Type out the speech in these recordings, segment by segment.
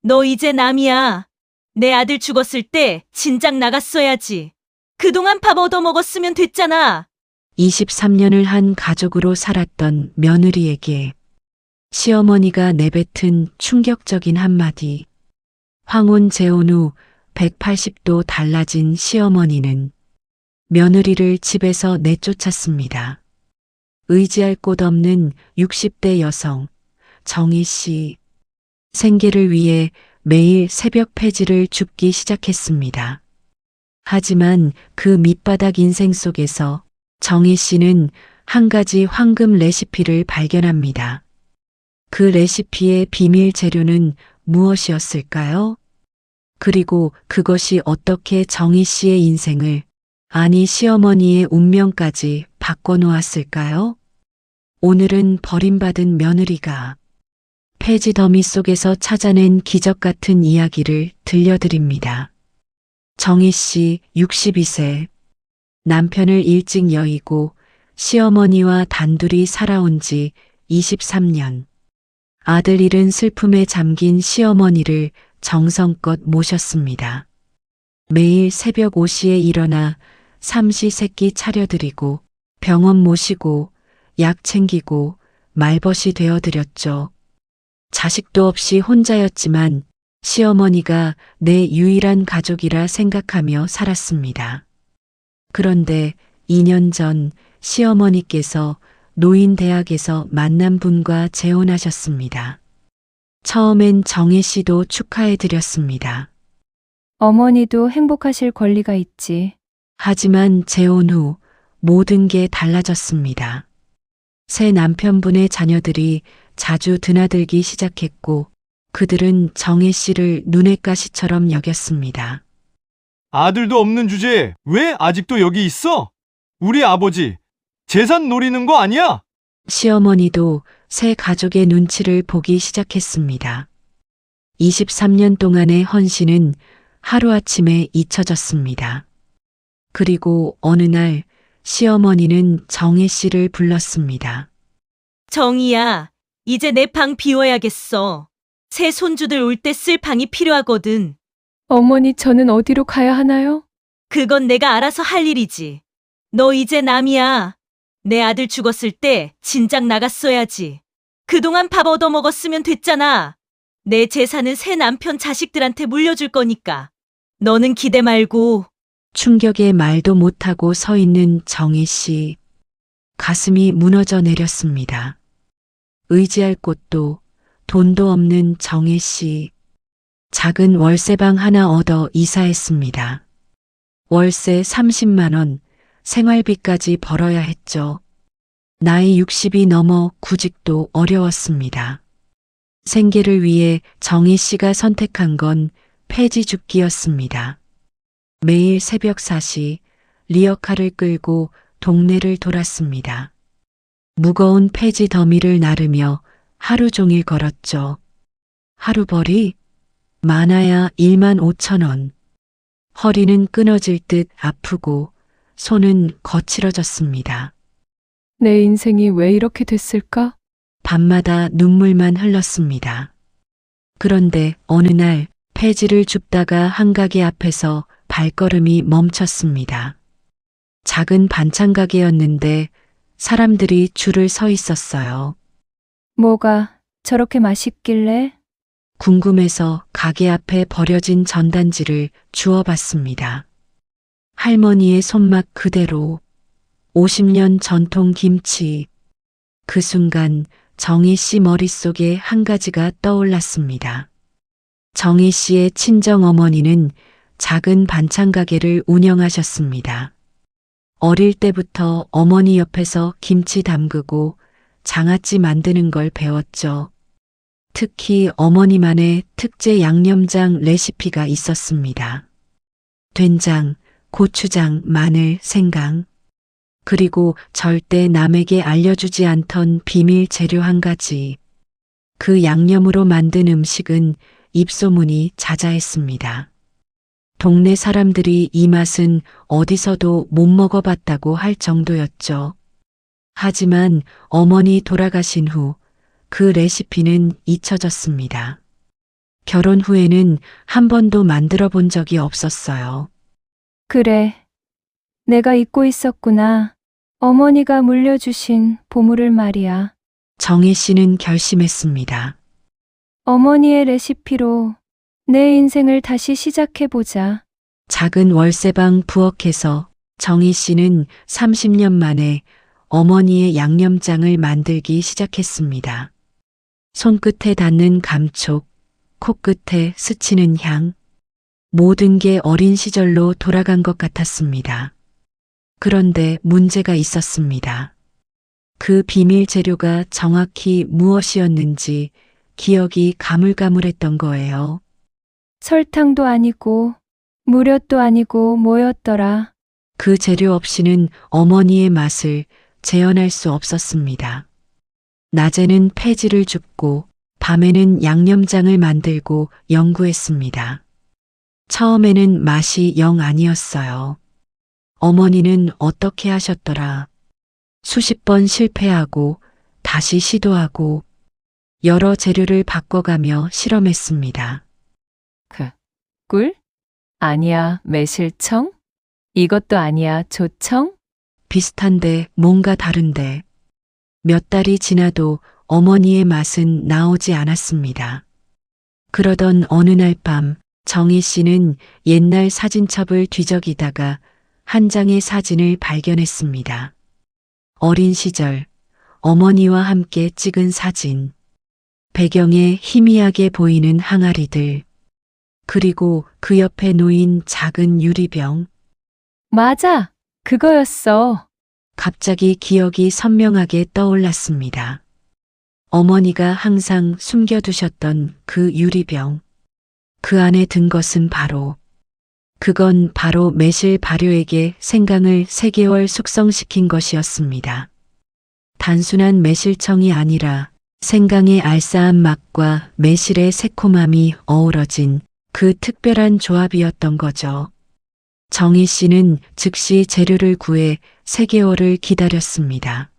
너 이제 남이야. 내 아들 죽었을 때 진작 나갔어야지. 그동안 밥 얻어먹었으면 됐잖아. 23년을 한 가족으로 살았던 며느리에게 시어머니가 내뱉은 충격적인 한마디. 황혼 재혼 후 180도 달라진 시어머니는 며느리를 집에서 내쫓았습니다. 의지할 곳 없는 60대 여성 정희 씨. 생계를 위해 매일 새벽 폐지를 줍기 시작했습니다. 하지만 그 밑바닥 인생 속에서 정희 씨는 한 가지 황금 레시피를 발견합니다. 그 레시피의 비밀 재료는 무엇이었을까요? 그리고 그것이 어떻게 정희 씨의 인생을, 아니 시어머니의 운명까지 바꿔놓았을까요? 오늘은 버림받은 며느리가 폐지 더미 속에서 찾아낸 기적 같은 이야기를 들려드립니다. 정희 씨 62세. 남편을 일찍 여의고 시어머니와 단둘이 살아온 지 23년. 아들 잃은 슬픔에 잠긴 시어머니를 정성껏 모셨습니다. 매일 새벽 5시에 일어나 삼시세끼 차려드리고 병원 모시고 약 챙기고 말벗이 되어드렸죠. 자식도 없이 혼자였지만 시어머니가 내 유일한 가족이라 생각하며 살았습니다. 그런데 2년 전 시어머니께서 노인대학에서 만난 분과 재혼하셨습니다. 처음엔 정혜 씨도 축하해드렸습니다. 어머니도 행복하실 권리가 있지. 하지만 재혼 후 모든 게 달라졌습니다. 새 남편분의 자녀들이 자주 드나들기 시작했고 그들은 정혜 씨를 눈엣 가시처럼 여겼습니다. 아들도 없는 주제에 왜 아직도 여기 있어? 우리 아버지 재산 노리는 거 아니야? 시어머니도 새 가족의 눈치를 보기 시작했습니다. 23년 동안의 헌신은 하루아침에 잊혀졌습니다. 그리고 어느 날 시어머니는 정혜 씨를 불렀습니다. 정희야, 이제 내 방 비워야겠어. 새 손주들 올 때 쓸 방이 필요하거든. 어머니, 저는 어디로 가야 하나요? 그건 내가 알아서 할 일이지. 너 이제 남이야. 내 아들 죽었을 때 진작 나갔어야지. 그동안 밥 얻어먹었으면 됐잖아. 내 재산은 새 남편 자식들한테 물려줄 거니까. 너는 기대 말고. 충격에 말도 못하고 서 있는 정희 씨. 가슴이 무너져 내렸습니다. 의지할 곳도 돈도 없는 정혜 씨. 작은 월세방 하나 얻어 이사했습니다. 월세 30만 원, 생활비까지 벌어야 했죠. 나이 60이 넘어 구직도 어려웠습니다. 생계를 위해 정희 씨가 선택한 건 폐지 줍기였습니다. 매일 새벽 4시 리어카를 끌고 동네를 돌았습니다. 무거운 폐지 더미를 나르며 하루 종일 걸었죠. 하루벌이 많아야 1만 5천 원. 허리는 끊어질 듯 아프고 손은 거칠어졌습니다. 내 인생이 왜 이렇게 됐을까? 밤마다 눈물만 흘렀습니다. 그런데 어느 날 폐지를 줍다가 한 가게 앞에서 발걸음이 멈췄습니다. 작은 반찬 가게였는데 사람들이 줄을 서 있었어요. 뭐가 저렇게 맛있길래? 궁금해서 가게 앞에 버려진 전단지를 주워봤습니다. 할머니의 손맛 그대로 50년 전통 김치. 그 순간 정희 씨 머릿속에 한 가지가 떠올랐습니다. 정희 씨의 친정 어머니는 작은 반찬 가게를 운영하셨습니다. 어릴 때부터 어머니 옆에서 김치 담그고 장아찌 만드는 걸 배웠죠. 특히 어머니만의 특제 양념장 레시피가 있었습니다. 된장, 고추장, 마늘, 생강. 그리고 절대 남에게 알려주지 않던 비밀 재료 한 가지. 그 양념으로 만든 음식은 입소문이 자자했습니다. 동네 사람들이 이 맛은 어디서도 못 먹어봤다고 할 정도였죠. 하지만 어머니 돌아가신 후 그 레시피는 잊혀졌습니다. 결혼 후에는 한 번도 만들어 본 적이 없었어요. 그래. 내가 잊고 있었구나. 어머니가 물려주신 보물을 말이야. 정희 씨는 결심했습니다. 어머니의 레시피로 내 인생을 다시 시작해보자. 작은 월세방 부엌에서 정희 씨는 30년 만에 어머니의 양념장을 만들기 시작했습니다. 손끝에 닿는 감촉, 코끝에 스치는 향, 모든 게 어린 시절로 돌아간 것 같았습니다. 그런데 문제가 있었습니다. 그 비밀 재료가 정확히 무엇이었는지 기억이 가물가물했던 거예요. 설탕도 아니고 무릇도 아니고 뭐였더라. 그 재료 없이는 어머니의 맛을 재현할 수 없었습니다. 낮에는 폐지를 줍고 밤에는 양념장을 만들고 연구했습니다. 처음에는 맛이 영 아니었어요. 어머니는 어떻게 하셨더라. 수십 번 실패하고 다시 시도하고 여러 재료를 바꿔가며 실험했습니다. 꿀? 아니야, 매실청? 이것도 아니야, 조청? 비슷한데 뭔가 다른데 몇 달이 지나도 어머니의 맛은 나오지 않았습니다. 그러던 어느 날 밤 정희 씨는 옛날 사진첩을 뒤적이다가 한 장의 사진을 발견했습니다. 어린 시절 어머니와 함께 찍은 사진, 배경에 희미하게 보이는 항아리들, 그리고 그 옆에 놓인 작은 유리병. 맞아, 그거였어. 갑자기 기억이 선명하게 떠올랐습니다. 어머니가 항상 숨겨두셨던 그 유리병. 그 안에 든 것은 그건 바로 매실 발효액에 생강을 3개월 숙성시킨 것이었습니다. 단순한 매실청이 아니라 생강의 알싸한 맛과 매실의 새콤함이 어우러진 그 특별한 조합이었던 거죠. 정희 씨는 즉시 재료를 구해 3개월을 기다렸습니다.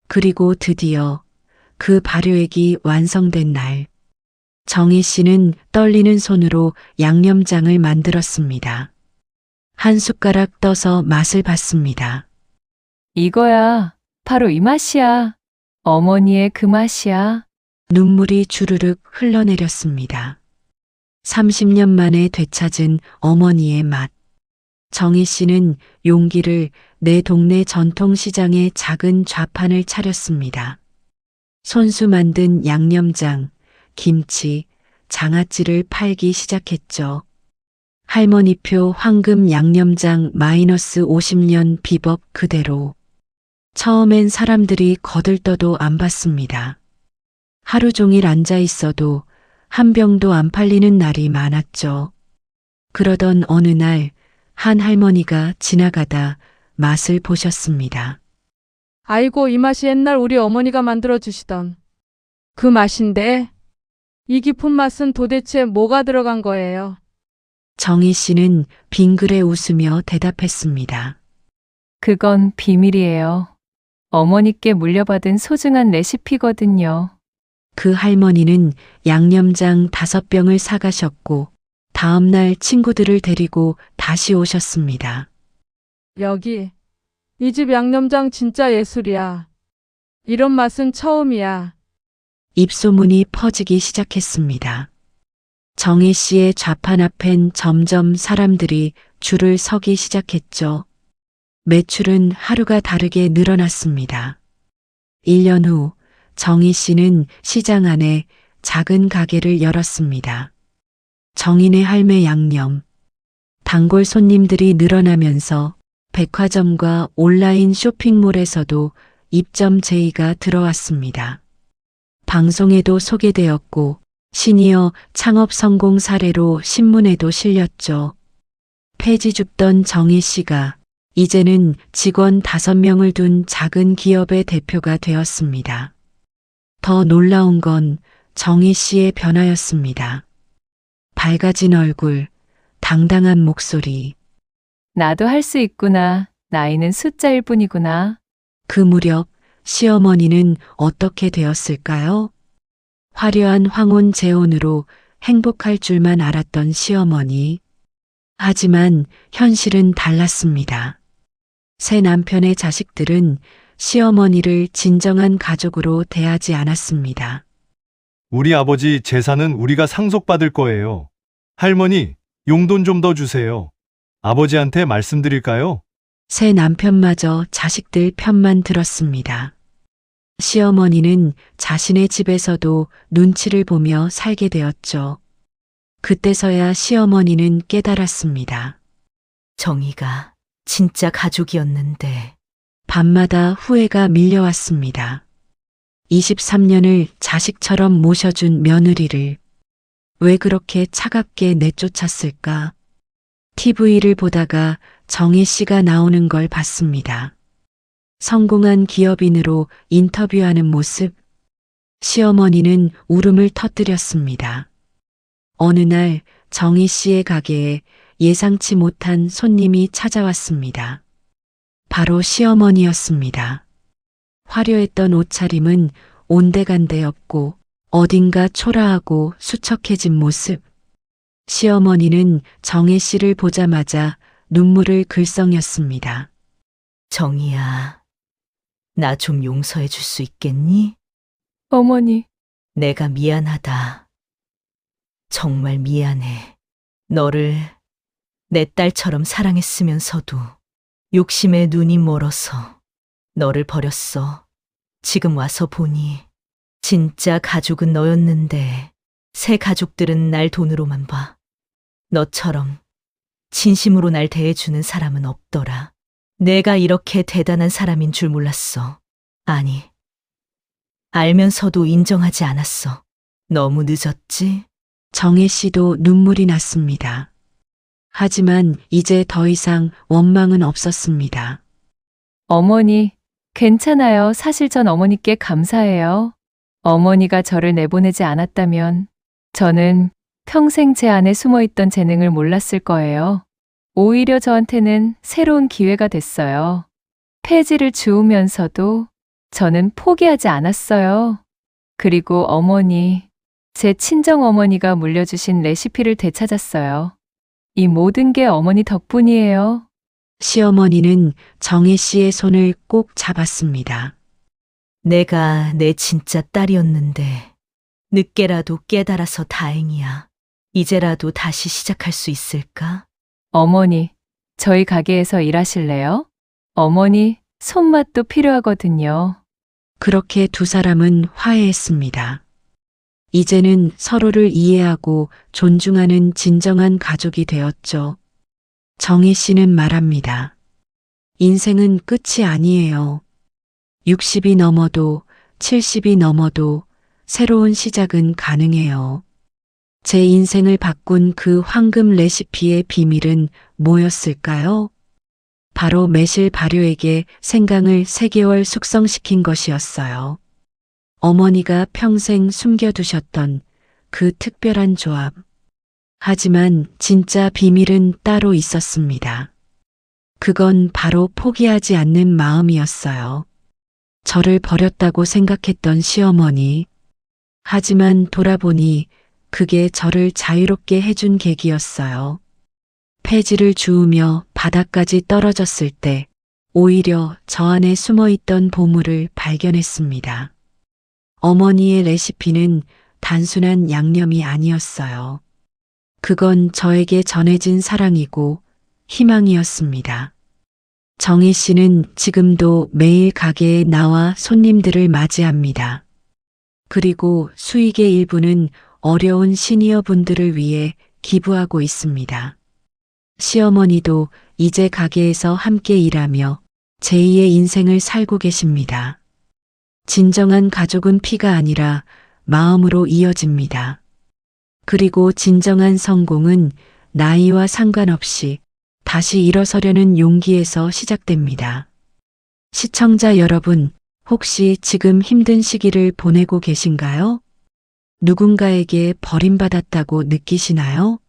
그리고 드디어 그 발효액이 완성된 날, 정희 씨는 떨리는 손으로 양념장을 만들었습니다. 한 숟가락 떠서 맛을 봤습니다. 이거야. 바로 이 맛이야. 어머니의 그 맛이야. 눈물이 주르륵 흘러내렸습니다. 30년 만에 되찾은 어머니의 맛. 정희 씨는 용기를 내 동네 전통시장에 작은 좌판을 차렸습니다. 손수 만든 양념장, 김치, 장아찌를 팔기 시작했죠. 할머니표 황금 양념장 -50년 비법 그대로. 처음엔 사람들이 거들떠도 안 봤습니다. 하루 종일 앉아 있어도 한 병도 안 팔리는 날이 많았죠. 그러던 어느 날 한 할머니가 지나가다 맛을 보셨습니다. 아이고, 이 맛이 옛날 우리 어머니가 만들어 주시던 그 맛인데, 이 깊은 맛은 도대체 뭐가 들어간 거예요? 정희 씨는 빙그레 웃으며 대답했습니다. 그건 비밀이에요. 어머니께 물려받은 소중한 레시피거든요. 그 할머니는 양념장 5병을 사가셨고 다음날 친구들을 데리고 다시 오셨습니다. 여기, 이 집 양념장 진짜 예술이야. 이런 맛은 처음이야. 입소문이 퍼지기 시작했습니다. 정희 씨의 좌판 앞엔 점점 사람들이 줄을 서기 시작했죠. 매출은 하루가 다르게 늘어났습니다. 1년 후 정희 씨는 시장 안에 작은 가게를 열었습니다. 정인의 할매 양념. 단골 손님들이 늘어나면서 백화점과 온라인 쇼핑몰에서도 입점 제의가 들어왔습니다. 방송에도 소개되었고 시니어 창업 성공 사례로 신문에도 실렸죠. 폐지 줍던 정희 씨가 이제는 직원 5명을 둔 작은 기업의 대표가 되었습니다. 더 놀라운 건 정희 씨의 변화였습니다. 밝아진 얼굴, 당당한 목소리. 나도 할 수 있구나. 나이는 숫자일 뿐이구나. 그 무렵 시어머니는 어떻게 되었을까요? 화려한 황혼 재혼으로 행복할 줄만 알았던 시어머니. 하지만 현실은 달랐습니다. 새 남편의 자식들은 시어머니를 진정한 가족으로 대하지 않았습니다. 우리 아버지 재산은 우리가 상속받을 거예요. 할머니, 용돈 좀 더 주세요. 아버지한테 말씀드릴까요? 새 남편마저 자식들 편만 들었습니다. 시어머니는 자신의 집에서도 눈치를 보며 살게 되었죠. 그때서야 시어머니는 깨달았습니다. 정희가 진짜 가족이었는데. 밤마다 후회가 밀려왔습니다. 23년을 자식처럼 모셔준 며느리를 왜 그렇게 차갑게 내쫓았을까? TV를 보다가 정희 씨가 나오는 걸 봤습니다. 성공한 기업인으로 인터뷰하는 모습. 시어머니는 울음을 터뜨렸습니다. 어느 날 정희 씨의 가게에 예상치 못한 손님이 찾아왔습니다. 바로 시어머니였습니다. 화려했던 옷차림은 온데간데 없고 어딘가 초라하고 수척해진 모습. 시어머니는 정혜 씨를 보자마자 눈물을 글썽였습니다. 정희야, 나 좀 용서해 줄 수 있겠니? 어머니, 내가 미안하다. 정말 미안해. 너를 내 딸처럼 사랑했으면서도 욕심에 눈이 멀어서 너를 버렸어. 지금 와서 보니 진짜 가족은 너였는데 새 가족들은 날 돈으로만 봐. 너처럼 진심으로 날 대해주는 사람은 없더라. 내가 이렇게 대단한 사람인 줄 몰랐어. 아니, 알면서도 인정하지 않았어. 너무 늦었지? 정혜 씨도 눈물이 났습니다. 하지만 이제 더 이상 원망은 없었습니다. 어머니, 괜찮아요. 사실 전 어머니께 감사해요. 어머니가 저를 내보내지 않았다면 저는 평생 제 안에 숨어있던 재능을 몰랐을 거예요. 오히려 저한테는 새로운 기회가 됐어요. 폐지를 주우면서도 저는 포기하지 않았어요. 그리고 어머니, 제 친정어머니가 물려주신 레시피를 되찾았어요. 이 모든 게 어머니 덕분이에요. 시어머니는 정혜 씨의 손을 꼭 잡았습니다. 내가 내 진짜 딸이었는데 늦게라도 깨달아서 다행이야. 이제라도 다시 시작할 수 있을까? 어머니, 저희 가게에서 일하실래요? 어머니, 손맛도 필요하거든요. 그렇게 두 사람은 화해했습니다. 이제는 서로를 이해하고 존중하는 진정한 가족이 되었죠. 정혜 씨는 말합니다. 인생은 끝이 아니에요. 60이 넘어도 70이 넘어도 새로운 시작은 가능해요. 제 인생을 바꾼 그 황금 레시피의 비밀은 뭐였을까요? 바로 매실 발효액에 생강을 3개월 숙성시킨 것이었어요. 어머니가 평생 숨겨두셨던 그 특별한 조합. 하지만 진짜 비밀은 따로 있었습니다. 그건 바로 포기하지 않는 마음이었어요. 저를 버렸다고 생각했던 시어머니. 하지만 돌아보니 그게 저를 자유롭게 해준 계기였어요. 폐지를 주우며 바닥까지 떨어졌을 때 오히려 저 안에 숨어있던 보물을 발견했습니다. 어머니의 레시피는 단순한 양념이 아니었어요. 그건 저에게 전해진 사랑이고 희망이었습니다. 정혜 씨는 지금도 매일 가게에 나와 손님들을 맞이합니다. 그리고 수익의 일부는 어려운 시니어 분들을 위해 기부하고 있습니다. 시어머니도 이제 가게에서 함께 일하며 제2의 인생을 살고 계십니다. 진정한 가족은 피가 아니라 마음으로 이어집니다. 그리고 진정한 성공은 나이와 상관없이 다시 일어서려는 용기에서 시작됩니다. 시청자 여러분, 혹시 지금 힘든 시기를 보내고 계신가요? 누군가에게 버림받았다고 느끼시나요?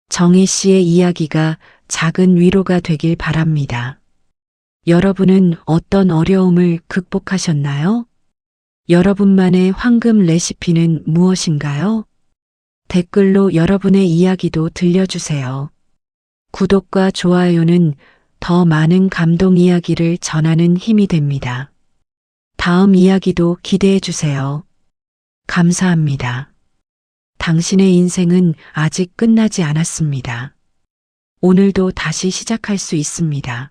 정혜 씨의 이야기가 작은 위로가 되길 바랍니다. 여러분은 어떤 어려움을 극복하셨나요? 여러분만의 황금 레시피는 무엇인가요? 댓글로 여러분의 이야기도 들려주세요. 구독과 좋아요는 더 많은 감동 이야기를 전하는 힘이 됩니다. 다음 이야기도 기대해 주세요. 감사합니다. 당신의 인생은 아직 끝나지 않았습니다. 오늘도 다시 시작할 수 있습니다.